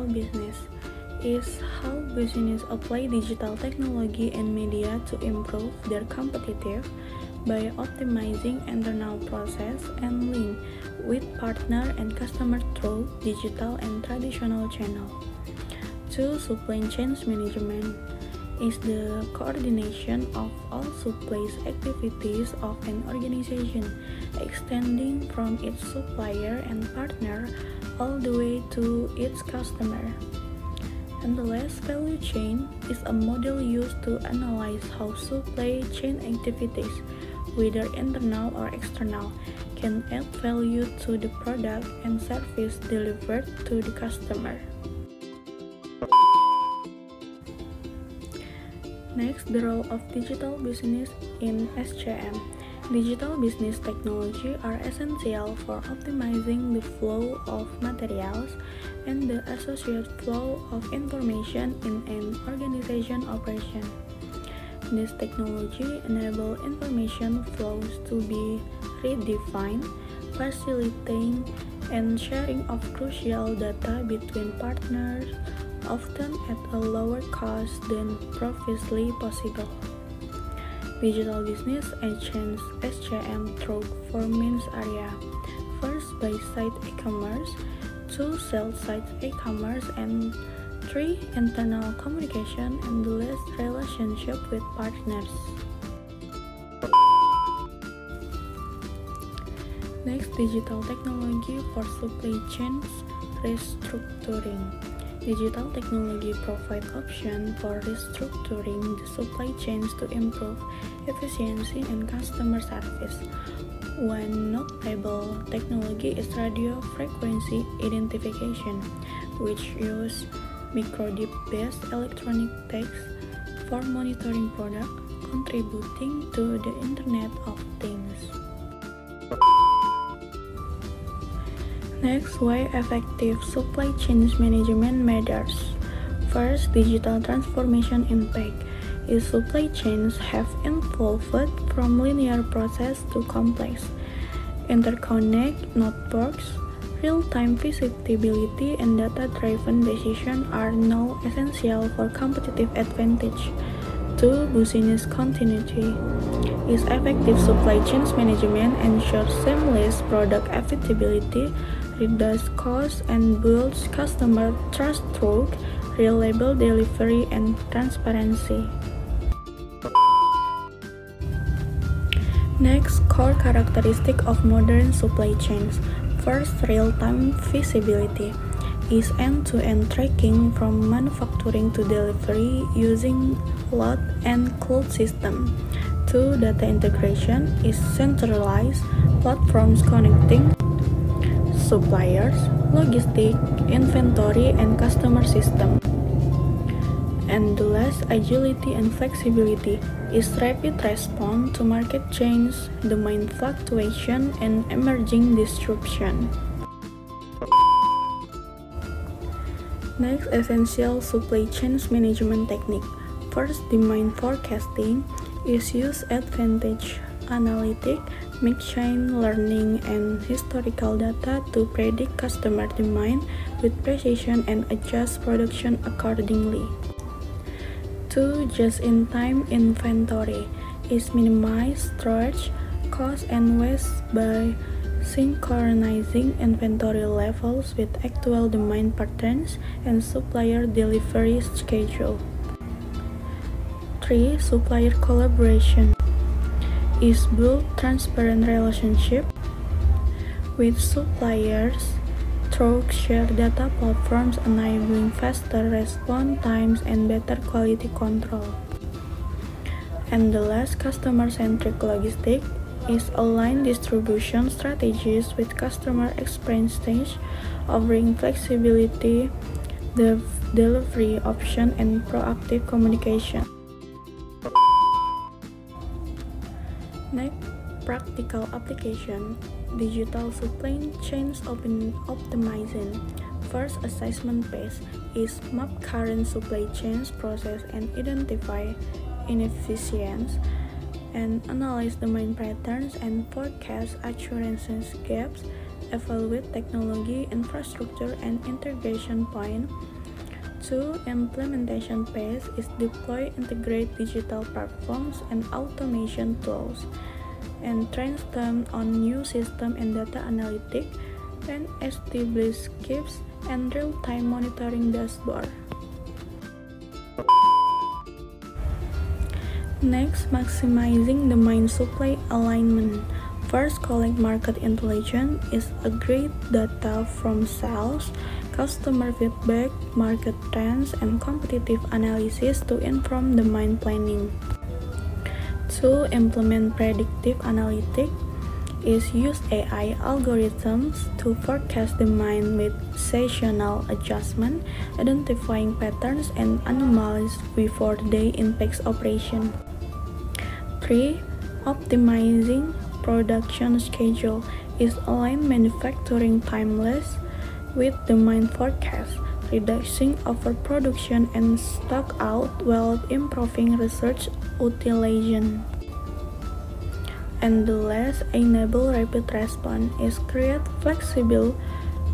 digital business is how business apply digital technology and media to improve their competitive by optimizing internal process and link with partner and customer through digital and traditional channel. 2. Supply chain management is the coordination of all supply activities of an organization, extending from its supplier and partner all the way to its customer. And the last value chain is a model used to analyze how supply chain activities, whether internal or external, can add value to the product and service delivered to the customer. Next, the role of digital business in SCM. Digital business technology are essential for optimizing the flow of materials and the associated flow of information in an organization operation. This technology enables information flows to be redefined, facilitating and sharing of crucial data between partners, often at a lower cost than previously possible. Digital business agents SCM through four main areas. First, buy-side e-commerce, 2. Sell-side e-commerce, and 3. Internal communication, and the last, relationship with partners. Next, digital technology for supply chains restructuring. Digital technology provides options for restructuring the supply chains to improve efficiency and customer service. One notable technology is radio frequency identification, which uses microchip-based electronic tags for monitoring products, contributing to the Internet of Things. Next, why effective supply chain management matters. First, digital transformation impact is supply chains have evolved from linear process to complex, interconnect networks. Real-time visibility and data-driven decisions are now essential for competitive advantage. 2. Business continuity is effective supply chain management ensures seamless product availability, reduces costs, and builds customer trust through reliable delivery and transparency. Next, core characteristic of modern supply chains. First, real-time visibility is end-to-end tracking from manufacturing to delivery using load and cloud system. 2. Data integration is centralized platforms connecting suppliers, logistics, inventory, and customer system. And the last, agility and flexibility is rapid response to market change, demand fluctuation, and emerging disruption. Next, essential supply chain management technique. First, demand forecasting is used advantage analytic, machine learning, and historical data to predict customer demand with precision and adjust production accordingly. 2. Just-in-time inventory is minimize storage cost and waste by synchronizing inventory levels with actual demand patterns and supplier delivery schedule. 3. Supplier collaboration is build transparent relationship with suppliers through shared data platforms enabling faster response times and better quality control. And the last, customer-centric logistics is align distribution strategies with customer experience stage, offering flexibility, the delivery option, and proactive communication. Next, practical application. Digital supply chains optimizing. First, assessment phase is map current supply chains process and identify inefficiencies and analyze the main patterns and forecast assurances gaps. evaluate technology, infrastructure, and integration point. 2. Implementation phase is deploy, integrate digital platforms and automation tools, and train them on new system and data analytics, and establish KPIs and real-time monitoring dashboard. Next, maximizing demand supply alignment. First, collect market intelligence is aggregate data from sales, customer feedback, market trends, and competitive analysis to inform demand planning. 2. Implement predictive analytics is use AI algorithms to forecast demand with seasonal adjustment, identifying patterns and anomalies before they impact operation. 3. Optimizing production schedule is align manufacturing timelines with demand forecast, reducing overproduction and stock out while improving research utilization. And the last, enable rapid response is create flexible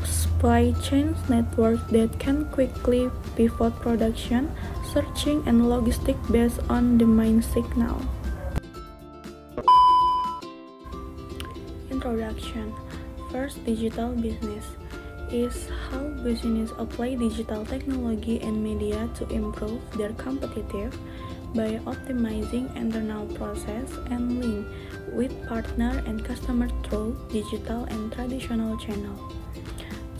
supply chain network that can quickly pivot production, searching, and logistics based on demand signal. Introduction. First, digital business is how businesses apply digital technology and media to improve their competitive by optimizing internal process and link with partner and customer through digital and traditional channel.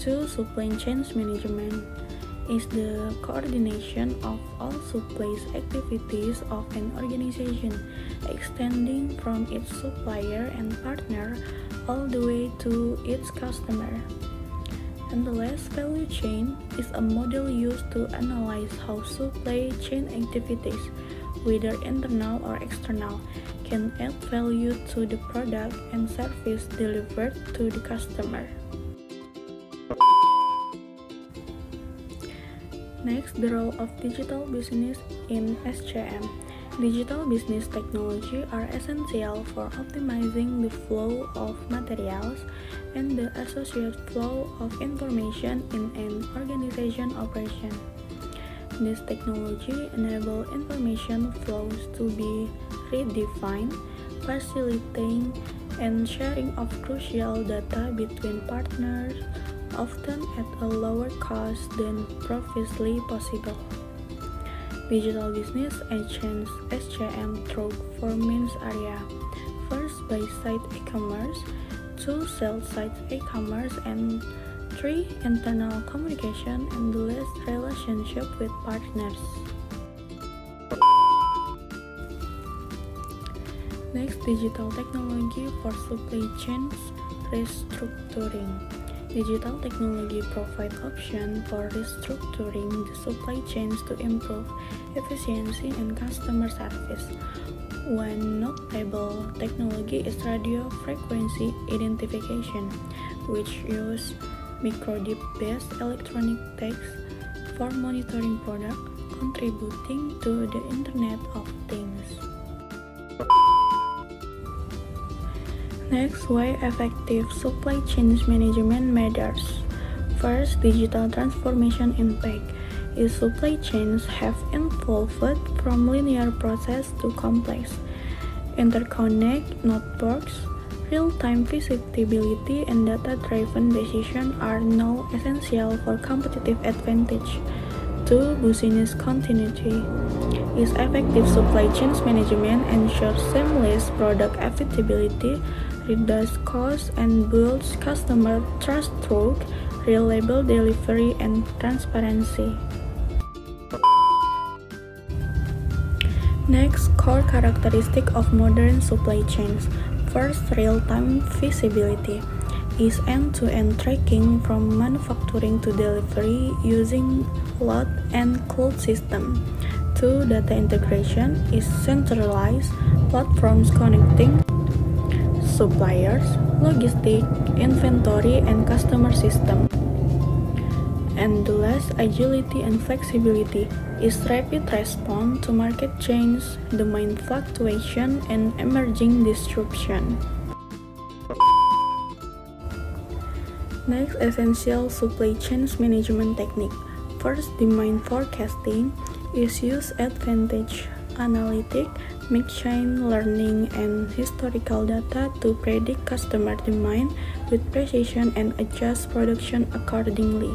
2. Supply chain management is the coordination of all supply activities of an organization, extending from its supplier and partner all the way to its customer. And the last, value chain is a model used to analyze how supply chain activities, whether internal or external, can add value to the product and service delivered to the customer. Next, the role of digital business in SCM. Digital business technology are essential for optimizing the flow of materials and the associated flow of information in an organization operation. This technology enables information flows to be redefined, facilitating and sharing of crucial data between partners, often at a lower cost than previously possible. Digital business agents SCM through four main areas. First, buy-side e-commerce. 2. Sell-side e-commerce. And 3. Internal communication and the last, relationship with partners. Next, digital technology for supply chains restructuring. Digital technology provides options for restructuring the supply chains to improve efficiency and customer service. One notable technology is radio frequency identification, which uses microchip-based electronic tags for monitoring products, contributing to the Internet of Things. Next, why effective supply chain management matters. First, digital transformation impact is supply chains have evolved from linear process to complex, interconnect networks. Real-time visibility and data-driven decisions are now essential for competitive advantage. 2. Business continuity is effective supply chain management ensures seamless product availability, reduces costs, and builds customer trust through reliable delivery and transparency. Next, core characteristic of modern supply chains. First, real-time visibility is end-to-end tracking from manufacturing to delivery using load and cloud system. 2. Data integration is centralized platforms connecting suppliers, logistics, inventory, and customer system. And the last, agility and flexibility is rapid response to market change, demand fluctuation, and emerging disruption. Next, essential supply chain management technique. First, demand forecasting is use advantage analytic, machine learning, and historical data to predict customer demand with precision and adjust production accordingly.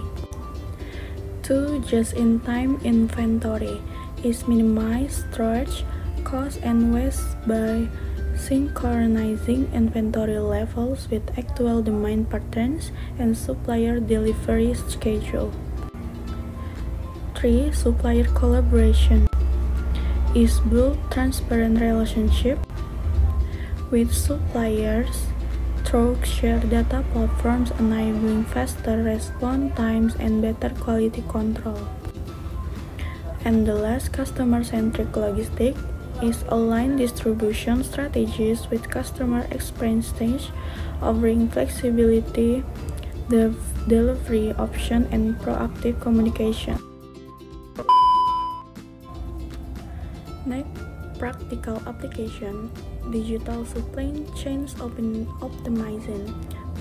2. Just-in-time inventory is minimize storage cost and waste by synchronizing inventory levels with actual demand patterns and supplier delivery schedule. 3. Supplier collaboration is build transparent relationship with suppliers through shared data platforms enabling faster response times and better quality control. And the last, customer-centric logistics is align distribution strategies with customer experience, offering flexibility, the delivery option, and proactive communication. Next, practical application, digital supply chains optimizing.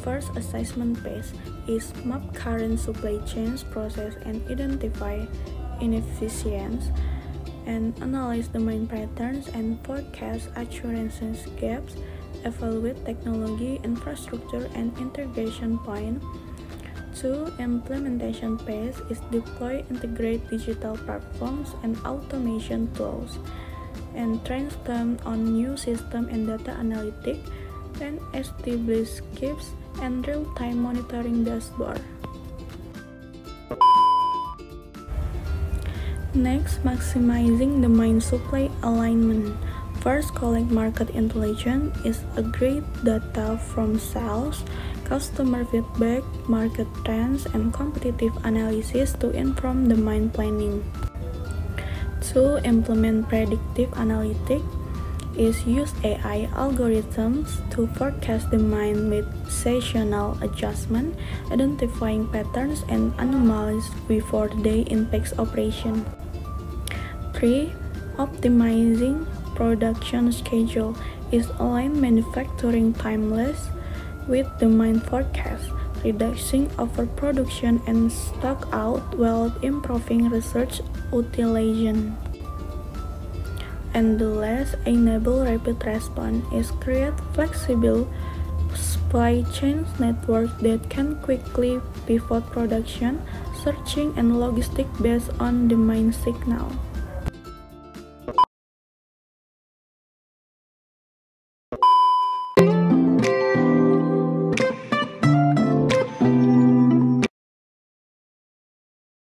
First assessment phase is map current supply chains process and identify inefficiencies and analyze demand patterns and forecast assurances gaps, evaluate technology, infrastructure, and integration point. 2. Implementation phase is deploy integrate digital platforms and automation tools, and train them on new system and data analytics, and establish KPIs and real-time monitoring dashboard. Next, maximizing demand supply alignment. First, collect market intelligence is aggregate data from sales, customer feedback, market trends, and competitive analysis to inform demand planning. 2. Implement predictive analytics is use AI algorithms to forecast demand with seasonal adjustment, identifying patterns and anomalies before they impact operation. 3. Optimizing production schedule is align manufacturing timeless with demand forecast, reducing overproduction and stock out while improving research utilization. And the last, enable rapid response is create flexible supply chain network that can quickly pivot production, searching, and logistics based on demand signal.